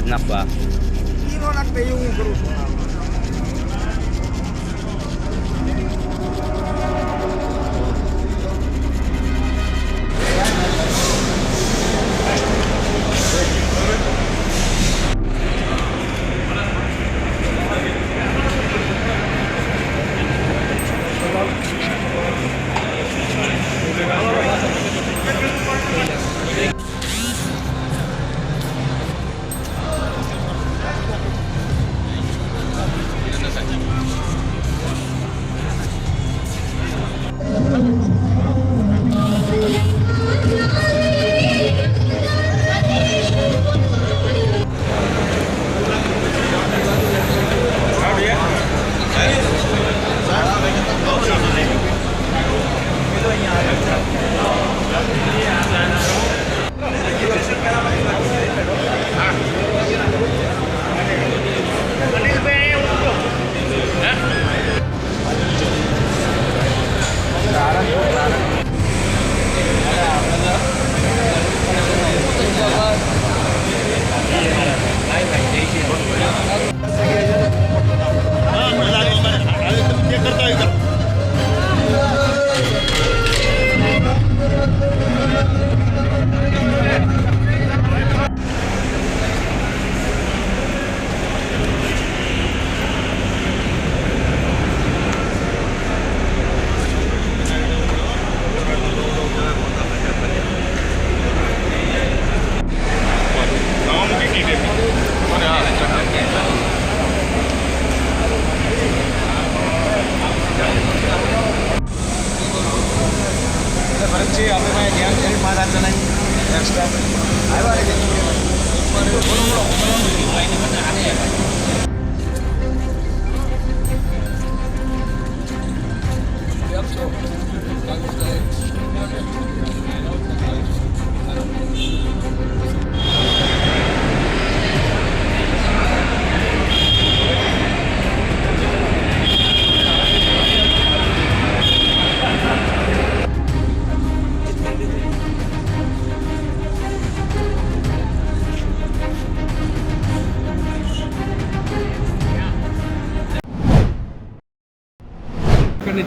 જ નાખવા. હું કરું છું.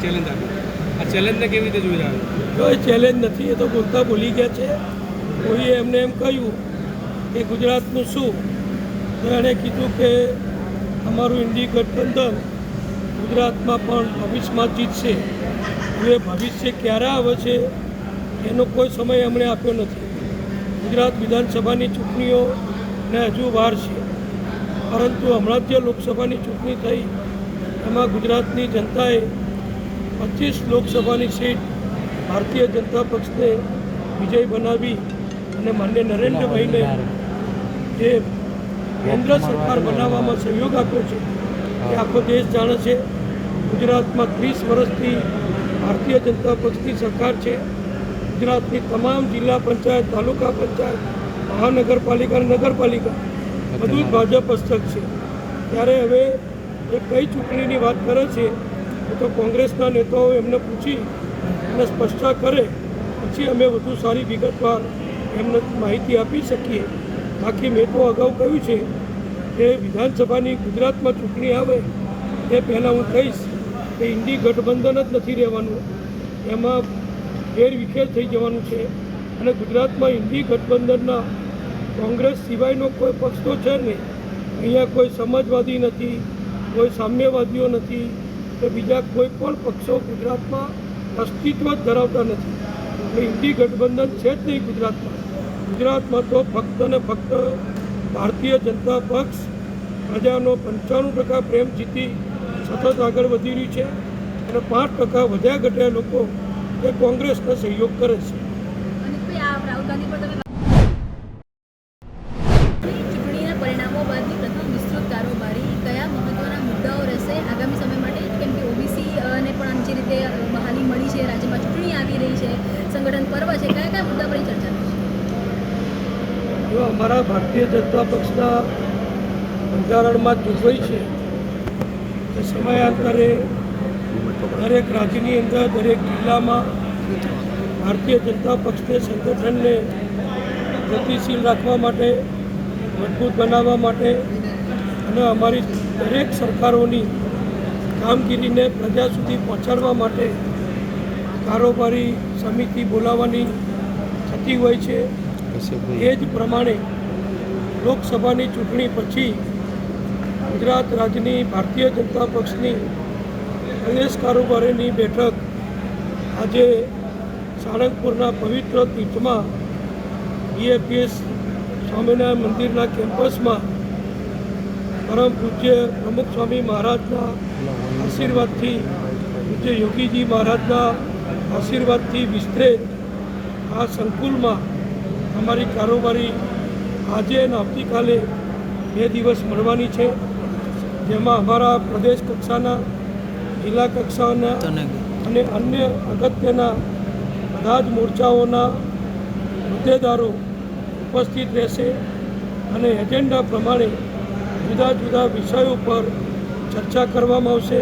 ચેલેન્જ આવી આ ચેલેન્જને કેવી રીતે જોઈ રહ્યા? કોઈ ચેલેન્જ નથી, એ તો બોલતા ભૂલી ગયા છે. કોઈએ એમને એમ કહ્યું કે ગુજરાતનું શું, તો એણે કીધું કે અમારું ઇન્ડી ગઠબંધન ગુજરાતમાં પણ ભવિષ્યમાં જીતશે. હવે ભવિષ્ય ક્યારે આવે છે એનો કોઈ સમય એમણે આપ્યો નથી. ગુજરાત વિધાનસભાની ચૂંટણીઓને હજુ વાર છે, પરંતુ હમણાં જે લોકસભાની ચૂંટણી થઈ એમાં ગુજરાતની જનતાએ 25 લોકસભાની સીટ ભારતીય જનતા પક્ષને વિજય બનાવી અને માન્ય નરેન્દ્રભાઈને જે કેન્દ્ર સરકાર બનાવવામાં સહયોગ આપ્યો છે એ આખો દેશ જાણે છે. ગુજરાતમાં 30 વર્ષથી ભારતીય જનતા પક્ષની સરકાર છે. ગુજરાતની તમામ જિલ્લા પંચાયત, તાલુકા પંચાયત, મહાનગરપાલિકા અને નગરપાલિકા બધું જ ભાજપ હસ્તક છે. ત્યારે હવે એ કઈ ચૂંટણીની વાત કરે છે તો કોંગ્રેસના નેતાઓ એમને પૂછી અને સ્પષ્ટતા કરે પછી અમે વધુ સારી વિગતવાર એમને માહિતી આપી શકીએ. બાકી મેં તો અગાઉ કહ્યું છે કે વિધાનસભાની ગુજરાતમાં ચૂંટણી આવે એ પહેલાં હું કહીશ કે ઇન્ડી ગઠબંધન જ નથી રહેવાનું, એમાં ફેરવિખેર થઈ જવાનું છે. અને ગુજરાતમાં ઇન્ડી ગઠબંધનના કોંગ્રેસ સિવાયનો કોઈ પક્ષ તો છે નહીં. અહીંયા કોઈ સમાજવાદી નથી, કોઈ સામ્યવાદીઓ નથી કે બીજા કોઈ પણ પક્ષો ગુજરાતમાં અસ્તિત્વ જ ધરાવતા નથી. એટલે ઇન્ડી ગઠબંધન છે જ નહીં ગુજરાતમાં. ગુજરાતમાં તો ફક્ત ને ફક્ત ભારતીય જનતા પક્ષ પ્રજાનો 95% પ્રેમ જીતી સતત આગળ વધી રહ્યું છે અને 5% વધ્યા ઘટ્યા લોકો એ કોંગ્રેસનો સહયોગ કરે છે. ચૂંટણીના પરિણામો બાદની પ્રથમ વિસ્તૃત કારોબારી કયા મહત્વના મુદ્દાઓ રહેશે આગામી સમય માટે? કેમ કે ઓબીસી ને પણ જે રીતે બહાલી મળી છે, રાજ્યમાં ચૂંટણી આવી રહી છે, સંગઠન પર્વ છે, કયા કયા મુદ્દા પર ચર્ચા થશે? જો અમારા ભારતીય જનતા પક્ષના બંધારણમાં જોગવાઈ છે કે સમયાંતરે દરેક રાજ્યની અંદર, દરેક જિલ્લામાં ભારતીય જનતા પક્ષને સંગઠનને ગતિશીલ રાખવા માટે મજબૂત બનાવવા માટે અને અમારી દરેક સરકારોની કામગીરીને પ્રજા સુધી પહોંચાડવા માટે કારોબારી સમિતિ બોલાવવાની થતી હોય છે. એ જ પ્રમાણે લોકસભાની ચૂંટણી પછી ગુજરાત રાજ્યની ભારતીય જનતા પક્ષની પ્રદેશ કારોબારીની બેઠક આજે સાળંગપુરના પવિત્ર તીર્થમાં BAPS સ્વામિનારાયણ મંદિરના કેમ્પસમાં પરમ પૂજ્ય પ્રમુખ સ્વામી મહારાજના આશીર્વાદથી, પૂજ્ય યોગીજી મહારાજના આશીર્વાદથી વિસ્તરે આ સંકુલમાં અમારી કારોબારી આજે અને આવતીકાલે 2 દિવસ મળવાની છે, જેમાં અમારા પ્રદેશ કક્ષાના, જિલ્લા કક્ષાના અને અન્ય અગત્યના બધા જ મોરચાઓના હોદ્દેદારો ઉપસ્થિત રહેશે અને એજન્ડા પ્રમાણે જુદા જુદા વિષયો પર ચર્ચા કરવામાં આવશે.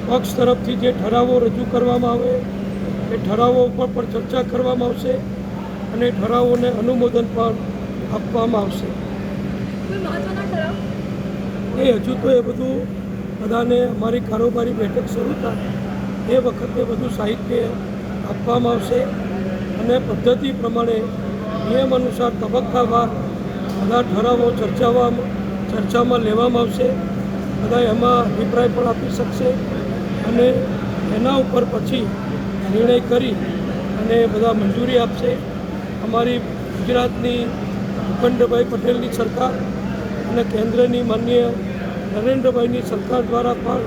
પક્ષ તરફથી જે ઠરાવો રજૂ કરવામાં આવે એ ઠરાવો ઉપર પણ ચર્ચા કરવામાં આવશે અને ઠરાવોને અનુમોદન પણ આપવામાં આવશે. એ હજુ તો એ બધું બધાને અમારી કારોબારી બેઠક શરૂ થાય એ વખતે બધું સાહિત્ય આપવામાં આવશે અને પદ્ધતિ પ્રમાણે નિયમ અનુસાર તબક્કાવાર બધા ઠરાવો ચર્ચામાં લેવામાં આવશે. બધા એમાં અભિપ્રાય પણ આપી શકશે અને એના ઉપર પછી નિર્ણય કરી અને બધા મંજૂરી આપશે. અમારી ગુજરાતની ભૂપેન્દ્રભાઈ પટેલની સરકાર અને કેન્દ્રની માનનીય નરેન્દ્રભાઈની સરકાર દ્વારા પણ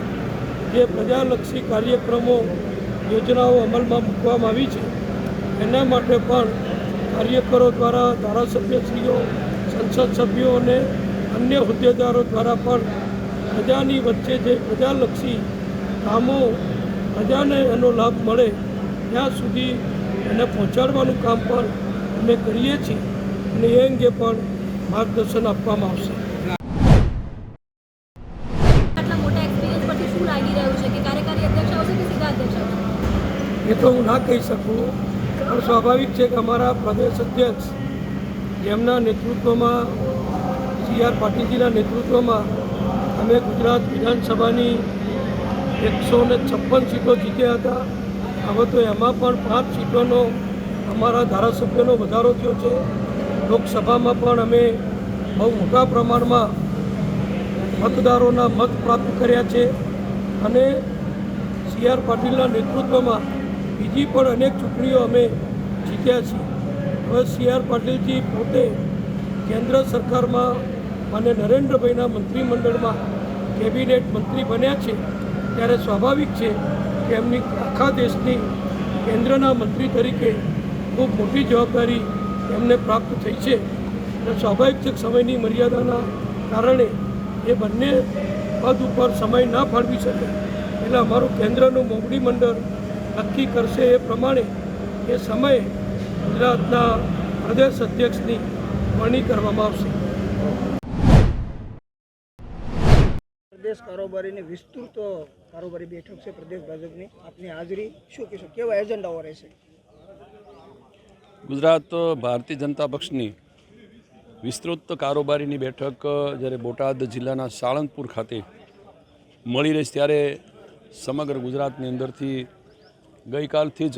જે પ્રજાલક્ષી કાર્યક્રમો, યોજનાઓ અમલમાં મૂકવામાં આવી છે એના માટે પણ કાર્યકરો દ્વારા, ધારાસભ્યશ્રીઓ, સંસદ સભ્યો અને અન્ય હોદ્દેદારો દ્વારા પણ પ્રજાની વચ્ચે જે પ્રજાલક્ષી કામો પ્રજાને એનો લાભ મળે ત્યાં સુધી એને પહોંચાડવાનું કામ પણ અમે કરીએ છીએ અને એ અંગે પણ માર્ગદર્શન આપવામાં આવશે. આટલા મોટા એક્સપિરિયન્સ પરથી શું લાગી રહ્યું છે કે કાર્યકારી અધ્યક્ષ આવશે કે સીધા અધ્યક્ષ આવશે? એ તો હું ના કહી શકું, પણ સ્વાભાવિક છે કે અમારા પ્રદેશ અધ્યક્ષ જેમના નેતૃત્વમાં, CR પાટીલજીના નેતૃત્વમાં અમે ગુજરાત વિધાનસભાની 156 સીટો જીત્યા હતા. હવે તો એમાં પણ 5 સીટોનો અમારા ધારાસભ્યોનો વધારો થયો છે. લોકસભામાં પણ અમે બહુ મોટા પ્રમાણમાં મતદારોના મત પ્રાપ્ત કર્યા છે અને CR પાટીલના નેતૃત્વમાં બીજી પણ અનેક ચૂંટણીઓ અમે જીત્યા છીએ. હવે CR પાટીલજી પોતે કેન્દ્ર સરકારમાં અને નરેન્દ્રભાઈના મંત્રીમંડળમાં કેબિનેટ મંત્રી બન્યા છે ત્યારે સ્વાભાવિક છે કે એમની આખા દેશની કેન્દ્રના મંત્રી તરીકે ખૂબ મોટી જવાબદારી એમને પ્રાપ્ત થઈ છે અને સ્વાભાવિક છે સમયની મર્યાદાના કારણે એ બંને પદ ઉપર સમય ના ફાળવી શકે એટલે અમારું કેન્દ્રનું મોવડી મંડળ નક્કી કરશે એ પ્રમાણે એ સમયે ગુજરાતના પ્રદેશ અધ્યક્ષની વરણી કરવામાં આવશે. પ્રદેશ કારોબારીની વિસ્તૃત કારોબારી બેઠક છે પ્રદેશ ભાજપની, આપની હાજરી શું કહેશો, કેવા એજન્ડાઓ રહેશે? ગુજરાત ભારતીય જનતા પક્ષની વિસ્તૃત કારોબારીની બેઠક જ્યારે બોટાદ જિલ્લાના સાળંગપુર ખાતે મળી રહી ત્યારે સમગ્ર ગુજરાતની અંદરથી ગઈકાલથી જ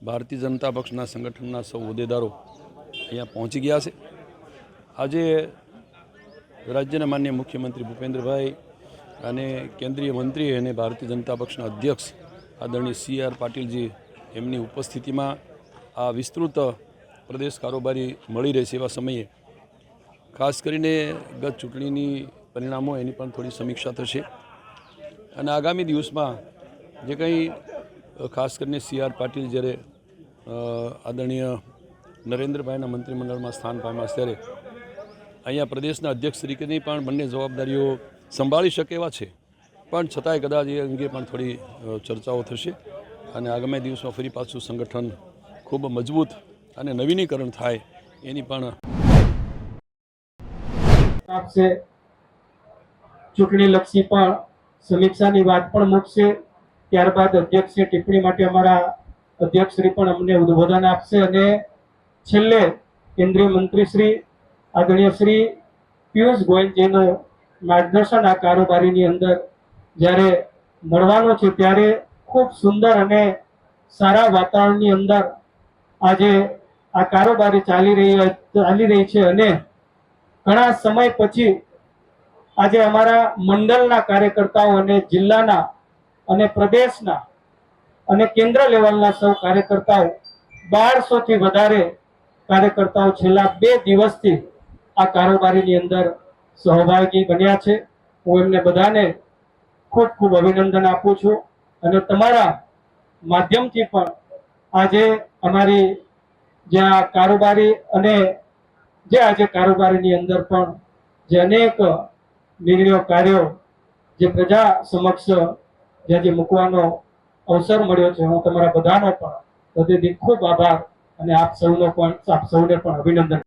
ભારતીય જનતા પક્ષના સંગઠનના સૌ હોદ્દેદારો અહીંયા પહોંચી ગયા છે. આજે રાજ્યના માનનીય મુખ્યમંત્રી ભૂપેન્દ્રભાઈ અને કેન્દ્રીય મંત્રી અને ભારતીય જનતા પક્ષના અધ્યક્ષ આદરણીય CR પાટીલજી એમની ઉપસ્થિતિમાં આ વિસ્તૃત પ્રદેશ કારોબારી મળી રહે છે એવા સમયે ખાસ કરીને ગત ચૂંટણીની પરિણામો એની પણ થોડી સમીક્ષા થશે અને આગામી દિવસમાં જે કંઈ ખાસ કરીને CR પાટીલ જ્યારે આદરણીય નરેન્દ્રભાઈના મંત્રીમંડળમાં સ્થાન પામ્યા ત્યારે અહીંયા પ્રદેશના અધ્યક્ષ તરીકેની પણ બંને જવાબદારીઓ સંભાળી શકે એવા છે, પણ છતાંય કદાચ એ અંગે પણ થોડી ચર્ચાઓ થશે અને આગામી દિવસમાં ફરી પાછું સંગઠન ખૂબ મજબૂત અને નવીનીકરણ થાય એની પણ આપશે. ચૂંટણીલક્ષી પણ સમીક્ષાની વાત પણ મૂકશે. ત્યારબાદ અધ્યક્ષીય ટિપ્પણી માટે અમારા અધ્યક્ષશ્રી પણ અમને ઉદ્બોધન આપશે અને છેલ્લે કેન્દ્રીય મંત્રી શ્રી આદરણીય શ્રી પિયુષ ગોયલજીનું માર્ગદર્શન આ કારોબારીની અંદર જ્યારે મળવાનું છે ત્યારે ખૂબ સુંદર અને સારા વાતાવરણની અંદર આજે આ કારોબારી ચાલી રહી છે અને ઘણા સમય પછી આજે અમારા મંડળના કાર્યકર્તાઓ અને જિલ્લાના અને પ્રદેશના અને કેન્દ્ર લેવલના સૌ કાર્યકર્તાઓ 1200 થી વધારે કાર્યકર્તાઓ છેલ્લા 2 દિવસથી આ કારોબારીની અંદર સહભાગી બન્યા છે. હું એમને બધાને ખૂબ ખૂબ અભિનંદન આપું છું અને તમારા માધ્યમથી પણ આજે અમારી જે આ કારોબારી અને જે આજે કારોબારીની અંદર પણ જે અનેક નિર્ણયો કાર્યો જે પ્રજા સમક્ષ જે આજે મૂકવાનો અવસર મળ્યો છે, હું તમારા બધાનો પણ હૃદયથી ખૂબ આભાર અને આપ સૌને પણ અભિનંદન.